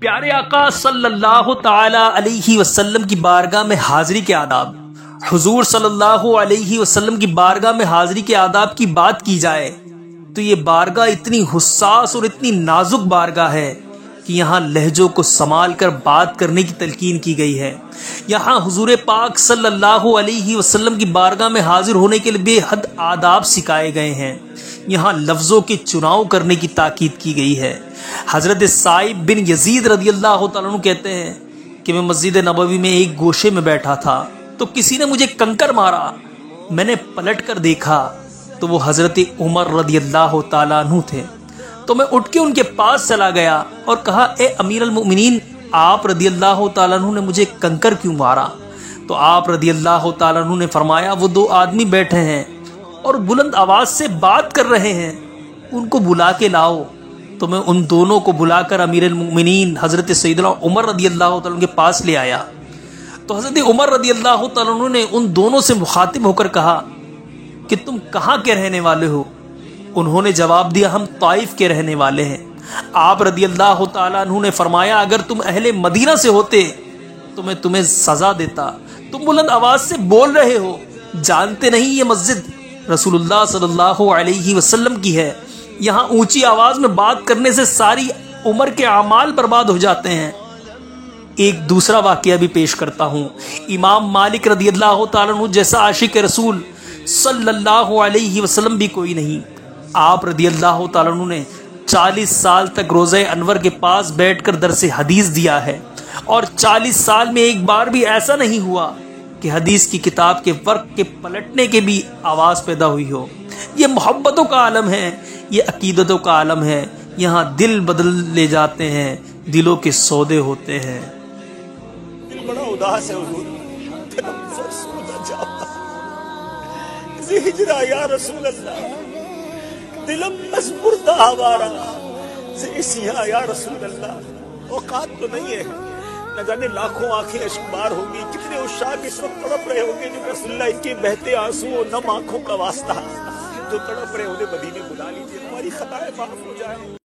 پیارے آقا صلی اللہ تعالی علیہ وسلم کی بارگاہ میں حاضری کے آداب، حضور صلی اللہ علیہ وسلم کی بارگاہ میں حاضری کے آداب کی بات کی جائے تو یہ بارگاہ اتنی حساس اور اتنی نازک بارگاہ ہے کہ یہاں لہجوں کو سنبھال کر بات کرنے کی تلقین کی گئی ہے۔ یہاں حضور پاک صلی اللہ علیہ وسلم کی بارگاہ میں حاضر ہونے کے لیے بے حد آداب سکھائے گئے ہیں۔ یہاں لفظوں کے چناؤ کرنے کی تاکید کی گئی ہے۔ حضرت سائب بن یزید رضی اللہ تعالیٰ عنہ کہتے ہیں کہ میں مسجد نبوی میں ایک گوشے میں بیٹھا تھا تو کسی نے مجھے کنکر مارا۔ میں نے پلٹ کر دیکھا تو وہ حضرت عمر رضی اللہ تعالیٰ عنہ تھے، تو میں اٹھ کے ان کے پاس چلا گیا اور کہا، اے امیر المؤمنین، آپ رضی اللہ تعالیٰ عنہ نے مجھے کنکر کیوں مارا؟ تو آپ رضی اللہ تعالیٰ عنہ نے فرمایا، وہ دو آدمی بیٹھے ہیں اور بلند آواز سے بات کر رہے ہیں، ان کو بلا کے لاؤ۔ تو میں ان دونوں کو بلا کر امیر المؤمنین حضرت سیدنا عمر رضی اللہ تعالیٰ عنہ کے پاس لے آیا۔ تو حضرت عمر رضی اللہ تعالیٰ عنہ نے ان دونوں سے مخاطب ہو کر کہا کہ تم کہاں کے رہنے والے ہو؟ انہوں نے جواب دیا، ہم طائف کے رہنے والے ہیں۔ آپ رضی اللہ تعالیٰ عنہ نے فرمایا، اگر تم اہل مدینہ سے ہوتے تو میں تمہیں سزا دیتا، تم بلند آواز سے بول رہے ہو، جانتے نہیں یہ مسجد رسول اللہ صلی اللہ علیہ وسلم کی ہے، یہاں اونچی آواز میں بات کرنے سے ساری عمر کے اعمال برباد ہو جاتے ہیں۔ ایک دوسرا واقعہ بھی پیش کرتا ہوں۔ امام مالک رضی اللہ تعالیٰ عنہ جیسا عاشق رسول صلی اللہ علیہ وسلم بھی کوئی نہیں۔ آپ رضی اللہ تعالیٰ عنہ نے 40 سال تک روضہ انور کے پاس بیٹھ کر درس حدیث دیا ہے، اور 40 سال میں ایک بار بھی ایسا نہیں ہوا کہ حدیث کی کتاب کے ورق کے پلٹنے کے بھی آواز پیدا ہوئی ہو۔ یہ محبتوں کا عالم ہے، یہ عقیدتوں کا عالم ہے، یہاں دل بدل لے جاتے ہیں، دلوں کے سودے ہوتے ہیں۔ دل بڑا اداس ہے حضور، ہجرا یا رسول اللہ، دلم مزبردہ ہمارا سیاہ یا رسول اللہ۔ اوقات تو نہیں ہے، نہ جانے لاکھوں آنکھیں اشکبار ہوں گی، کتنے عشاق اس وقت تڑپ رہے ہوں گے جو رسول اللہ ان کے بہتے آنسو اور نم آنکھوں کا واسطہ جو تڑپ رہے انہیں مدینے بلا لیجیے، ہماری خطائیں معاف ہو جائیں۔